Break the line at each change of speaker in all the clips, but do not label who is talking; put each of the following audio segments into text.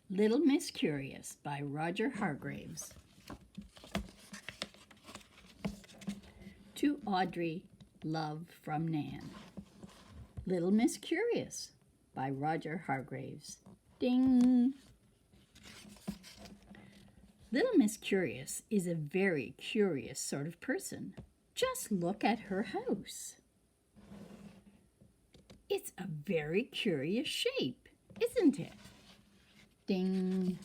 Little Miss Curious by Roger Hargraves. To Audrey, love from Nan. Little Miss Curious by Roger Hargraves. Ding! Little Miss Curious is a very curious sort of person. Just look at her house. It's a very curious shape, isn't it? Ding!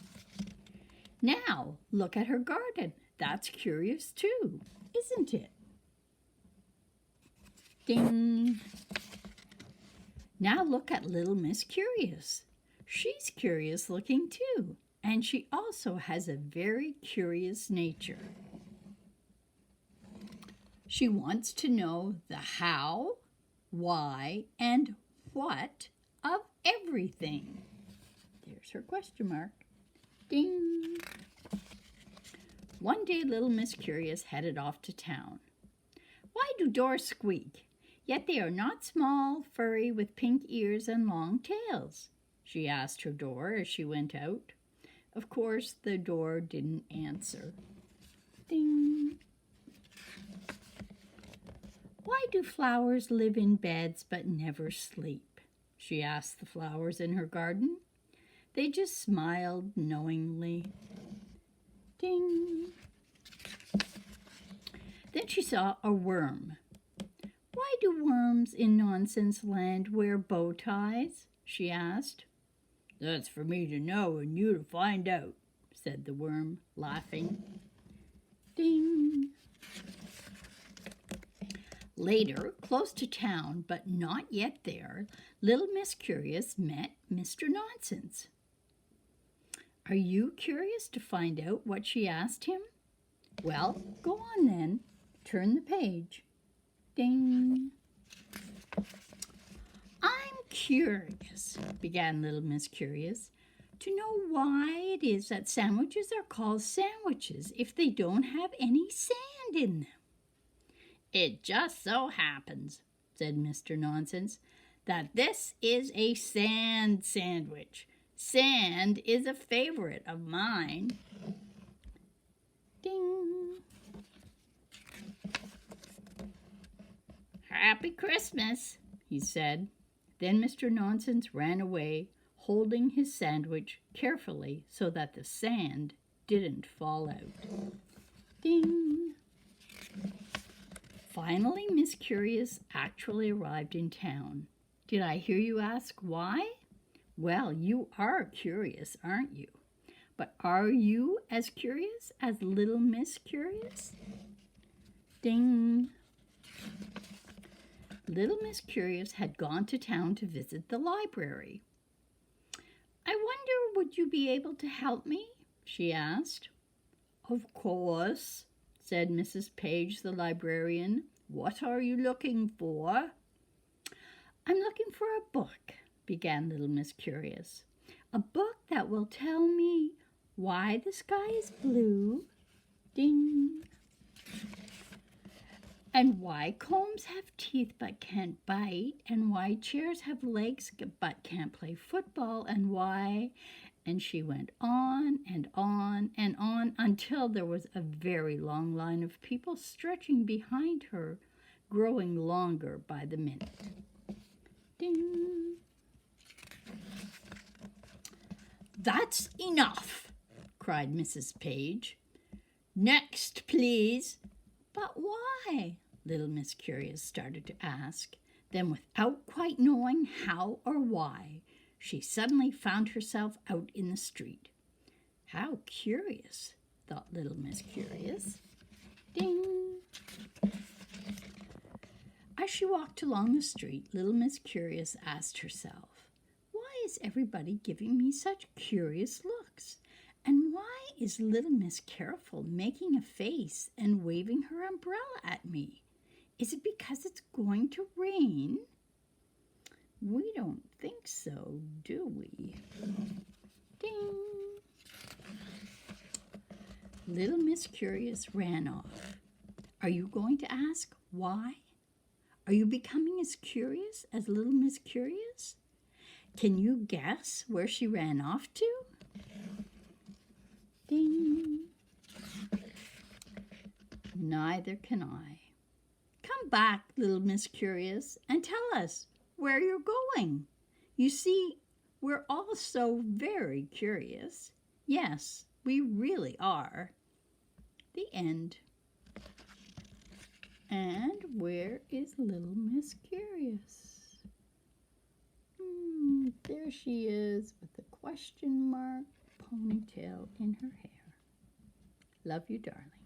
Now, look at her garden. That's curious too, isn't it? Ding! Now look at Little Miss Curious. She's curious looking too, and she also has a very curious nature. She wants to know the how, why, and what of everything. There's her question mark. Ding! One day Little Miss Curious headed off to town. Why do doors squeak? Yet they are not small, furry, with pink ears and long tails, she asked her door as she went out. Of course, the door didn't answer. Ding! Why do flowers live in beds but never sleep? She asked the flowers in her garden. They just smiled knowingly. Ding! Then she saw a worm. Why do worms in Nonsense Land wear bow ties? She asked. That's for me to know and you to find out, said the worm, laughing. Ding! Later, close to town, but not yet there, Little Miss Curious met Mr. Nonsense. Are you curious to find out what she asked him? Well, go on then. Turn the page. Ding! I'm curious, began Little Miss Curious, to know why it is that sandwiches are called sandwiches if they don't have any sand in them. It just so happens, said Mr. Nonsense, that this is a sand sandwich. Sand is a favorite of mine. Ding! Happy Christmas, he said. Then Mr. Nonsense ran away, holding his sandwich carefully so that the sand didn't fall out. Ding! Finally, Miss Curious actually arrived in town. Did I hear you ask why? Well, you are curious, aren't you? But are you as curious as Little Miss Curious? Ding! Little Miss Curious had gone to town to visit the library. I wonder, would you be able to help me? She asked. Of course, said Mrs. Page, the librarian. What are you looking for? I'm looking for a book, began Little Miss Curious. A book that will tell me why the sky is blue. Ding! And why combs have teeth but can't bite, and why chairs have legs but can't play football, and why... And she went on and on and on until there was a very long line of people stretching behind her, growing longer by the minute. Ding! That's enough, cried Mrs. Page. Next, please. But why? Little Miss Curious started to ask. Then, without quite knowing how or why, she suddenly found herself out in the street. How curious, thought Little Miss Curious. Ding! As she walked along the street, Little Miss Curious asked herself, why is everybody giving me such curious looks? And why is Little Miss Careful making a face and waving her umbrella at me? Is it because it's going to rain? We don't think so, do we? Ding! Little Miss Curious ran off. Are you going to ask why? Are you becoming as curious as Little Miss Curious? Can you guess where she ran off to? Ding. Neither can I. Come back, little Miss Curious, and tell us where you're going. You see, we're all so very curious. Yes, we really are. The end. And where is little Miss Curious? There she is with a question mark ponytail in her hair. Love you, darling.